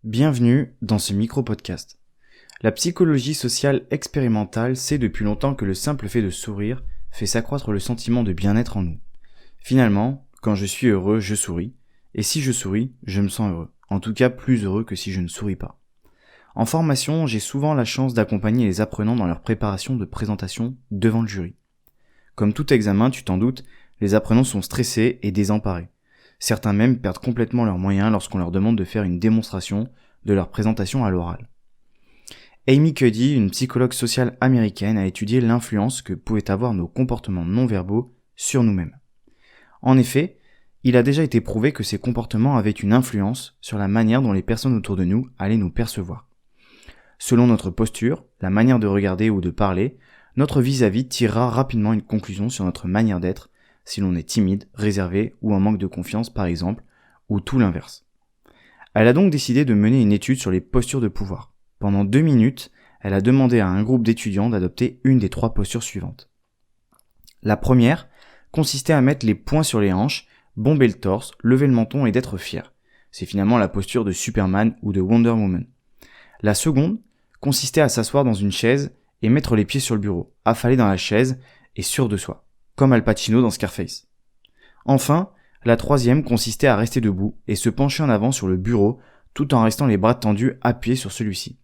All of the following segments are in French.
Bienvenue dans ce micro-podcast. La psychologie sociale expérimentale sait depuis longtemps que le simple fait de sourire fait s'accroître le sentiment de bien-être en nous. Finalement, quand je suis heureux, je souris, et si je souris, je me sens heureux, en tout cas plus heureux que si je ne souris pas. En formation, j'ai souvent la chance d'accompagner les apprenants dans leur préparation de présentation devant le jury. Comme tout examen, tu t'en doutes, les apprenants sont stressés et désemparés. Certains même perdent complètement leurs moyens lorsqu'on leur demande de faire une démonstration de leur présentation à l'oral. Amy Cuddy, une psychologue sociale américaine, a étudié l'influence que pouvaient avoir nos comportements non-verbaux sur nous-mêmes. En effet, il a déjà été prouvé que ces comportements avaient une influence sur la manière dont les personnes autour de nous allaient nous percevoir. Selon notre posture, la manière de regarder ou de parler, notre vis-à-vis tirera rapidement une conclusion sur notre manière d'être, si l'on est timide, réservé ou en manque de confiance par exemple, ou tout l'inverse. Elle a donc décidé de mener une étude sur les postures de pouvoir. Pendant 2 minutes, elle a demandé à un groupe d'étudiants d'adopter une des 3 postures suivantes. La première consistait à mettre les poings sur les hanches, bomber le torse, lever le menton et d'être fier. C'est finalement la posture de Superman ou de Wonder Woman. La seconde consistait à s'asseoir dans une chaise et mettre les pieds sur le bureau, affalé dans la chaise et sûr de soi, comme Al Pacino dans Scarface. Enfin, la troisième consistait à rester debout et se pencher en avant sur le bureau tout en restant les bras tendus appuyés sur celui-ci.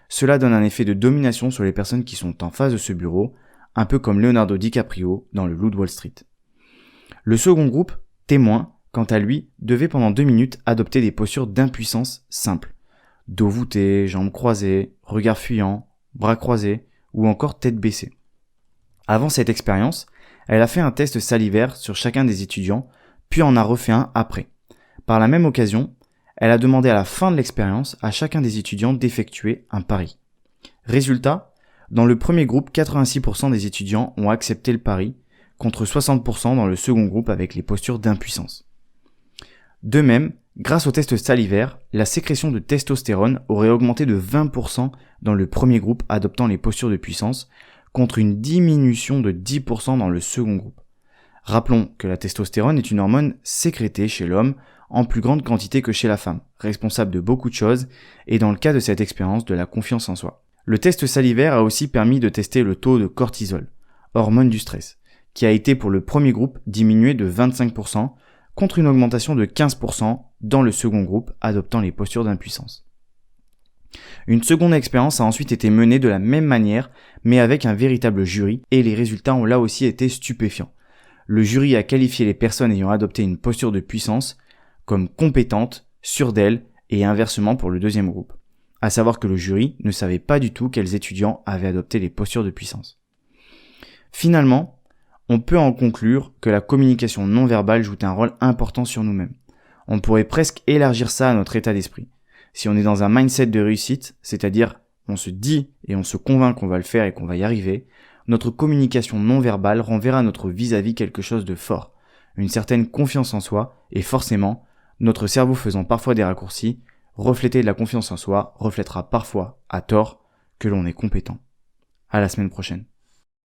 Cela donne un effet de domination sur les personnes qui sont en face de ce bureau, un peu comme Leonardo DiCaprio dans Le Loup de Wall Street. Le second groupe, témoin, quant à lui, devait pendant 2 minutes adopter des postures d'impuissance simples. Dos voûté, jambes croisées, regard fuyant, bras croisés ou encore tête baissée. Avant cette expérience, elle a fait un test salivaire sur chacun des étudiants, puis en a refait un après. Par la même occasion, elle a demandé à la fin de l'expérience à chacun des étudiants d'effectuer un pari. Résultat, dans le premier groupe, 86% des étudiants ont accepté le pari, contre 60% dans le second groupe avec les postures d'impuissance. De même, grâce au test salivaire, la sécrétion de testostérone aurait augmenté de 20% dans le premier groupe adoptant les postures de puissance, contre une diminution de 10% dans le second groupe. Rappelons que la testostérone est une hormone sécrétée chez l'homme en plus grande quantité que chez la femme, responsable de beaucoup de choses, et dans le cas de cette expérience, de la confiance en soi. Le test salivaire a aussi permis de tester le taux de cortisol, hormone du stress, qui a été pour le premier groupe diminué de 25%, contre une augmentation de 15% dans le second groupe adoptant les postures d'impuissance. Une seconde expérience a ensuite été menée de la même manière, mais avec un véritable jury, et les résultats ont là aussi été stupéfiants. Le jury a qualifié les personnes ayant adopté une posture de puissance comme compétentes, sûres d'elles, et inversement pour le deuxième groupe. À savoir que le jury ne savait pas du tout quels étudiants avaient adopté les postures de puissance. Finalement, on peut en conclure que la communication non verbale joue un rôle important sur nous-mêmes. On pourrait presque élargir ça à notre état d'esprit. Si on est dans un mindset de réussite, c'est-à-dire on se dit et on se convainc qu'on va le faire et qu'on va y arriver, notre communication non verbale renverra à notre vis-à-vis quelque chose de fort, une certaine confiance en soi, et forcément, notre cerveau faisant parfois des raccourcis, refléter de la confiance en soi reflètera parfois, à tort, que l'on est compétent. À la semaine prochaine.